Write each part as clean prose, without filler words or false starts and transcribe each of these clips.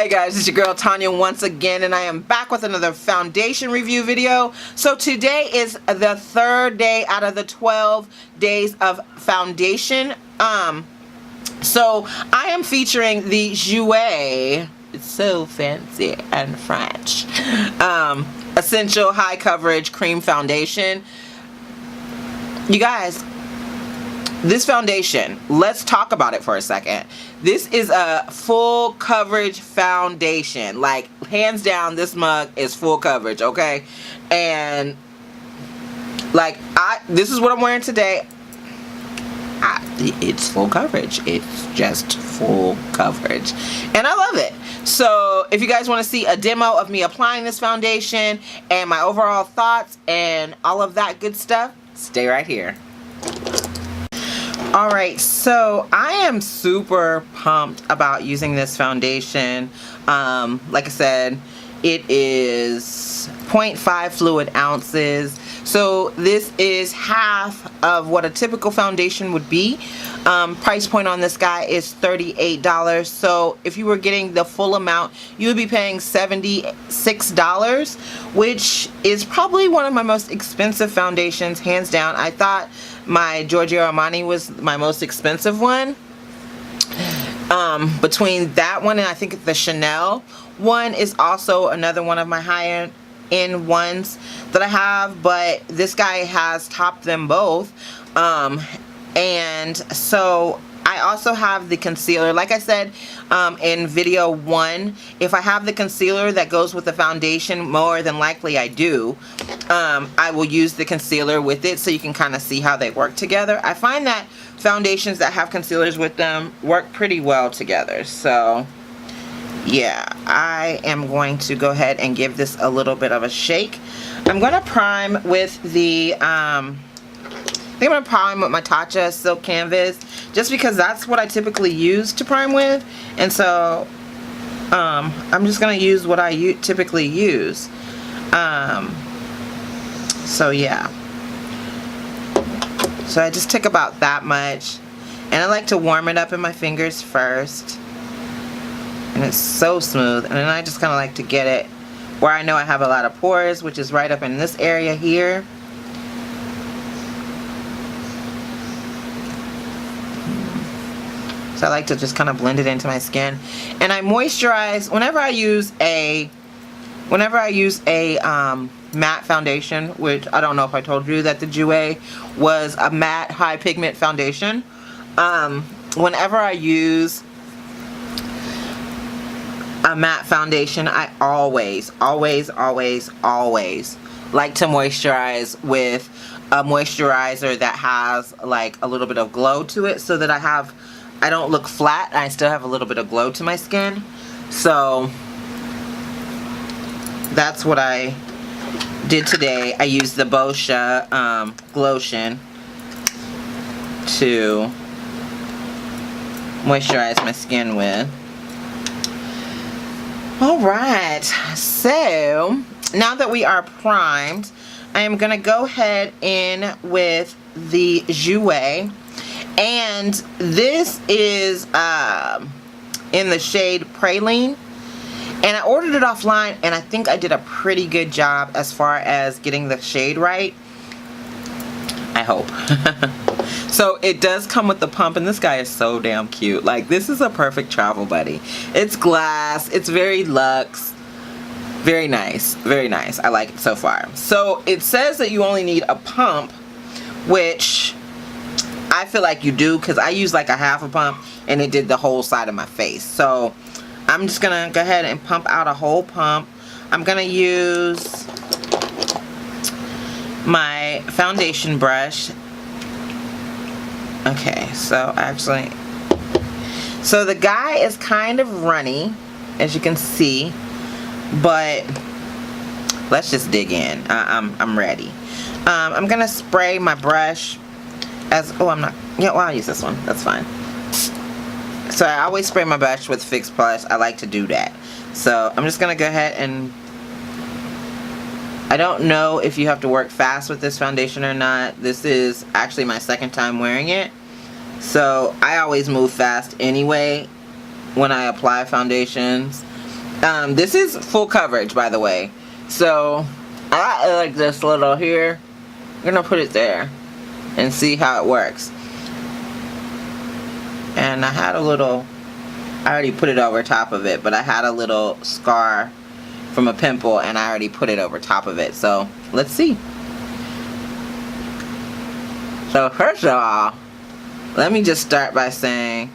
Hi guys, it's your girl Tanya once again, and I am back with another foundation review video. So today is the third day out of the 12 days of foundation. So I am featuring the Jouer, it's so fancy and French, Essential High Coverage Cream Foundation. You guys, this foundation, let's talk about it for a second. This is a full coverage foundation. Like, hands down, this mug is full coverage, okay? And like, this is what I'm wearing today. It's full coverage. It's just full coverage, and I love it. So if you guys want to see a demo of me applying this foundation and my overall thoughts and all of that good stuff, stay right here. Alright, so I am super pumped about using this foundation. Like I said, it is 0.5 fluid ounces. So this is half of what a typical foundation would be. Price point on this guy is $38. So if you were getting the full amount, you would be paying $76, which is probably one of my most expensive foundations, hands down. I thought my Giorgio Armani was my most expensive one. Between that one and I think the Chanel one is also another one of my high-end ones that I have, but this guy has topped them both. And so I also have the concealer. Like I said in video 1, if I have the concealer that goes with the foundation, more than likely I do, I will use the concealer with it so you can kind of see how they work together. I find that foundations that have concealers with them work pretty well together. So yeah, I am going to go ahead and give this a little bit of a shake. I'm going to prime with the I think I'm going to prime with my Tatcha Silk Canvas, just because that's what I typically use to prime with. And so I'm just going to use what I typically use. So yeah. So I just took about that much. And I like to warm it up in my fingers first. And it's so smooth. And then I just kind of like to get it where I know I have a lot of pores, which is right up in this area here. So I like to just kind of blend it into my skin. And I moisturize whenever I use a matte foundation, which I don't know if I told you that the Jouer was a matte high pigment foundation. Whenever I use a matte foundation, I always like to moisturize with a moisturizer that has like a little bit of glow to it, so that I don't look flat and I still have a little bit of glow to my skin. So that's what I did today. I used the Boscia Glotion to moisturize my skin with. Alright, so now that we are primed, I am going to go ahead in with the Jouer. And this is in the shade Praline. And I ordered it offline, and I think I did a pretty good job as far as getting the shade right. I hope. So it does come with the pump, and this guy is so damn cute. Like, this is a perfect travel buddy. It's glass. It's very luxe. Very nice. Very nice. I like it so far. So it says that you only need a pump, which I feel like you do, because I used like a half a pump and it did the whole side of my face. So I'm just going to go ahead and pump out a whole pump. I'm going to use my foundation brush. Okay, so the guy is kind of runny, as you can see, but let's just dig in. I'm ready. I'm going to spray my brush I'll use this one. That's fine. So I always spray my brush with Fix Plus. I like to do that. So I'm just going to go ahead and I don't know if you have to work fast with this foundation or not. This is actually my second time wearing it. So I always move fast anyway when I apply foundations. This is full coverage, by the way. So I like this little here. I'm gonna put it there and see how it works. And I had a little, I already put it over top of it, but I had a little scar from a pimple and I already put it over top of it. So let's see. So first of all, let me just start by saying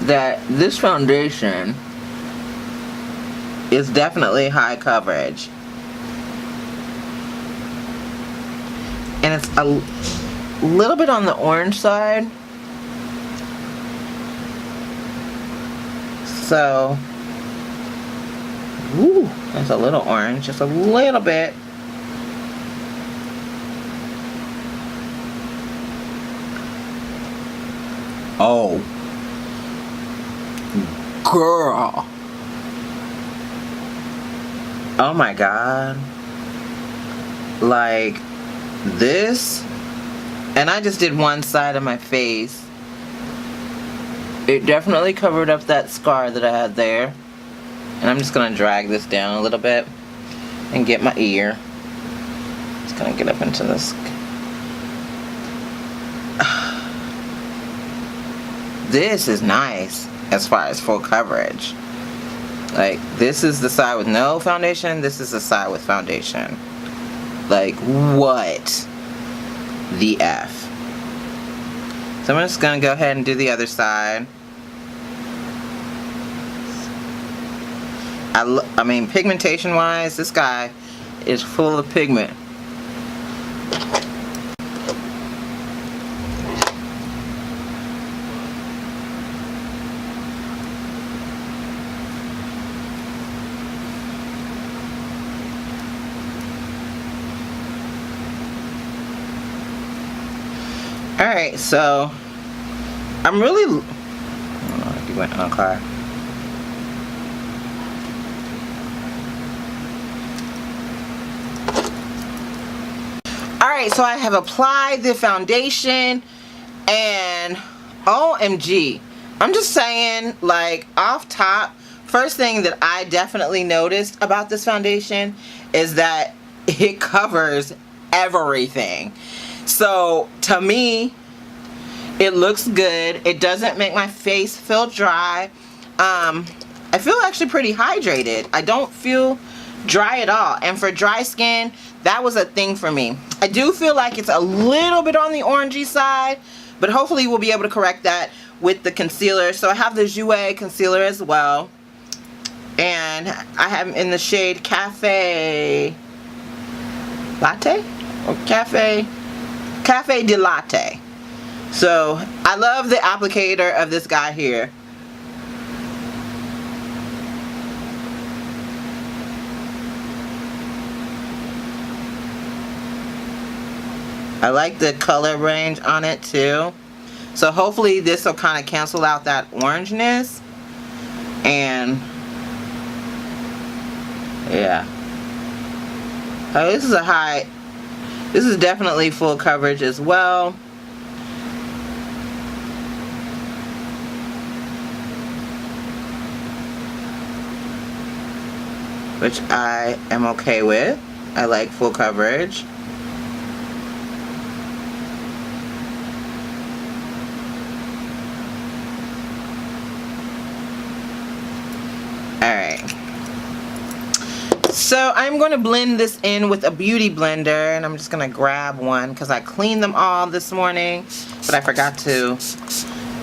that this foundation is definitely high coverage. And it's a little bit on the orange side. So, ooh, that's a little orange, just a little bit. Oh, girl. Oh my God. Like this, and I just did one side of my face. It definitely covered up that scar that I had there. And I'm just gonna drag this down a little bit and get my ear. Just gonna get up into this. This is nice as far as full coverage. Like, this is the side with no foundation, this is the side with foundation. Like, what the F? So I'm just gonna go ahead and do the other side. I mean, pigmentation wise, this guy is full of pigment. Alright, so I'm really, I don't know if you went on a car. Alright, so I have applied the foundation and OMG, I'm just saying, like, off top, first thing that I definitely noticed about this foundation is that it covers everything. So to me, it looks good. It doesn't make my face feel dry. I feel actually pretty hydrated. I don't feel dry at all. And for dry skin, that was a thing for me. I do feel like it's a little bit on the orangey side, but hopefully we'll be able to correct that with the concealer. So I have the Jouer concealer as well. And I have in the shade Cafe Latte? Or Cafe de Latte. So I love the applicator of this guy here. I like the color range on it too. So hopefully this will kind of cancel out that orangeness. And yeah. Oh, this is a high. This is definitely full coverage as well. Which I am okay with. I like full coverage. Alright. So I'm going to blend this in with a beauty blender, and I'm just going to grab one because I cleaned them all this morning, but I forgot to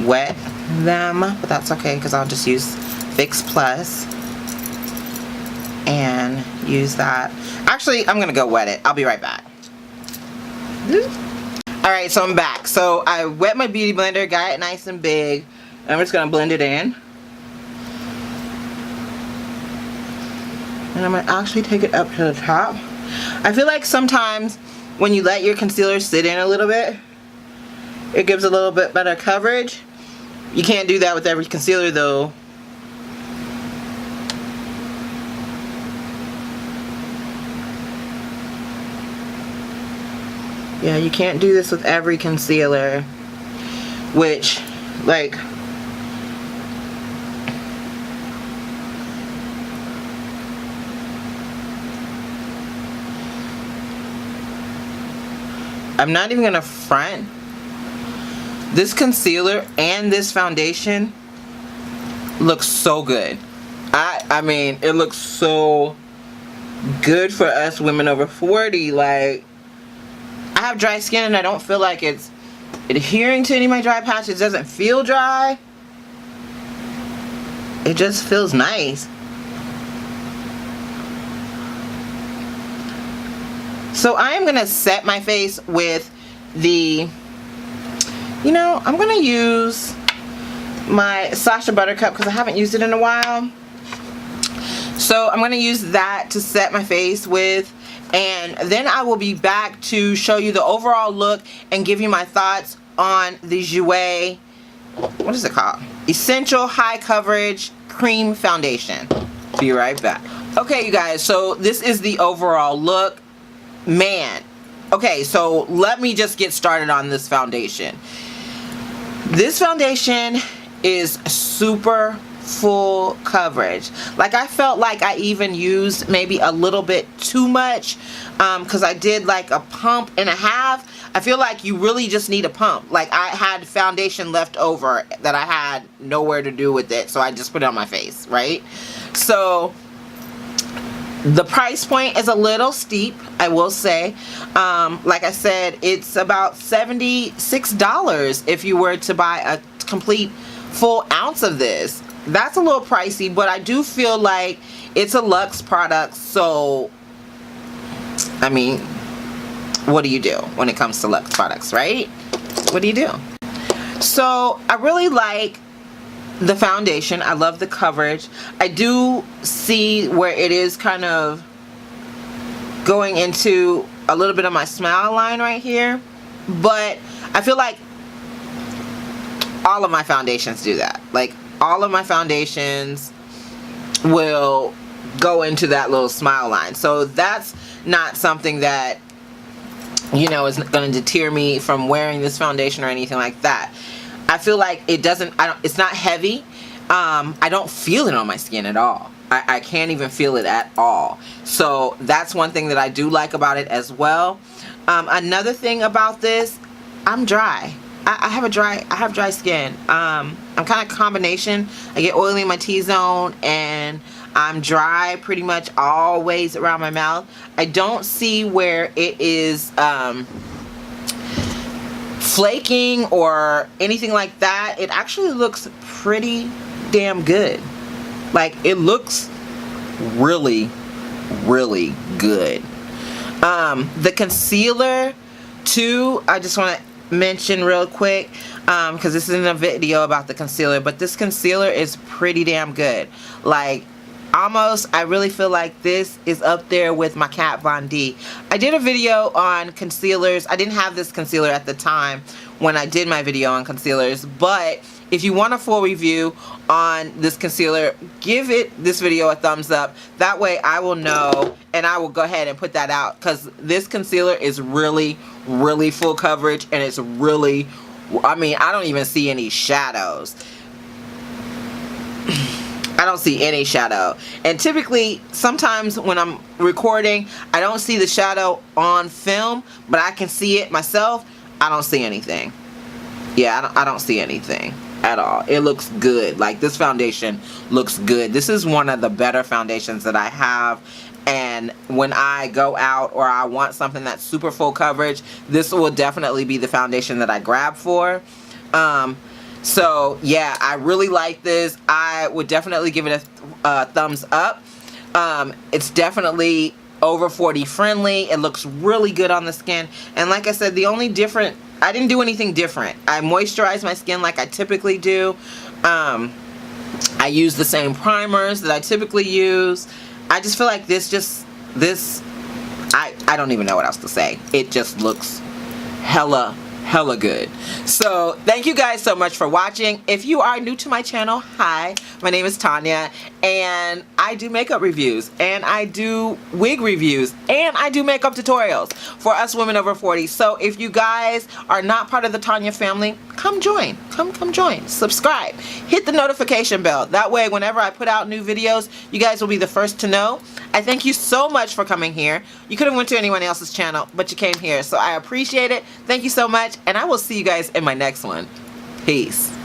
wet them, but that's okay because I'll just use Fix Plus and use that. Actually, I'm going to go wet it. I'll be right back. Alright, so I'm back. So I wet my beauty blender, got it nice and big, and I'm just going to blend it in. And I'm going to actually take it up to the top. I feel like sometimes when you let your concealer sit in a little bit, it gives a little bit better coverage. You can't do that with every concealer though. Yeah, you can't do this with every concealer, which Like, I'm not even gonna front. This concealer and this foundation looks so good. I mean, it looks so good for us women over 40. Like, I have dry skin and I don't feel like it's adhering to any of my dry patches. It doesn't feel dry. It just feels nice. So I am gonna set my face with the, you know, I'm gonna use my Sacha Buttercup because I haven't used it in a while. So I'm gonna use that to set my face with, and then I will be back to show you the overall look and give you my thoughts on the Jouer, what is it called? Essential High Coverage Cream Foundation. Be right back. Okay, you guys, so this is the overall look. Man, okay, so let me just get started on this foundation. This foundation is super full coverage. Like, I felt like I even used maybe a little bit too much because I did like a pump and a half. I feel like you really just need a pump. Like, I had foundation left over that I had nowhere to do with it, so I just put it on my face, right? So the price point is a little steep, I will say. Like I said, it's about $76 if you were to buy a complete full ounce of this. That's a little pricey, but I do feel like it's a luxe product, so I mean, what do you do when it comes to luxe products, right? What do you do? So I really like the foundation. I love the coverage. I do see where it is kind of going into a little bit of my smile line right here, but I feel like all of my foundations do that. Like, all of my foundations will go into that little smile line. So that's not something that, you know, is going to deter me from wearing this foundation or anything like that. I feel like it doesn't, it's not heavy. I don't feel it on my skin at all. I can't even feel it at all. So that's one thing that I do like about it as well. Another thing about this, I'm dry. I have dry skin. I'm kind of combination. I get oily in my T-zone and I'm dry pretty much always around my mouth. I don't see where it is flaking or anything like that. It actually looks pretty damn good. Like, it looks really, really good. The concealer too, I just want to mention real quick, because this isn't a video about the concealer, but this concealer is pretty damn good. Like, almost, I really feel like this is up there with my Kat Von D. I did a video on concealers. I didn't have this concealer at the time when I did my video on concealers, but if you want a full review on this concealer, give this video a thumbs up. That way I will know, and I will go ahead and put that out, because this concealer is really, really full coverage, and it's really, I mean, I don't even see any shadows. I don't see any shadow. And typically, sometimes when I'm recording, I don't see the shadow on film, but I can see it myself. I don't see anything. Yeah, I don't see anything at all. It looks good. Like, this foundation looks good. This is one of the better foundations that I have, and when I go out or I want something that's super full coverage, this will definitely be the foundation that I grab for. So yeah, I really like this. I would definitely give it a thumbs up. It's definitely over 40 friendly. It looks really good on the skin, and like I said, the only different, I didn't do anything different. I moisturized my skin like I typically do. I use the same primers that I typically use. I just feel like I don't even know what else to say. It just looks hella hella good. So thank you guys so much for watching. If you are new to my channel, hi, my name is Tanya, and I do makeup reviews, and I do wig reviews, and I do makeup tutorials for us women over 40. So if you guys are not part of the Tanya family, come join. Come join. Subscribe. Hit the notification bell. That way whenever I put out new videos, you guys will be the first to know. I thank you so much for coming here. You could have went to anyone else's channel, but you came here. So I appreciate it. Thank you so much, and I will see you guys in my next one. Peace.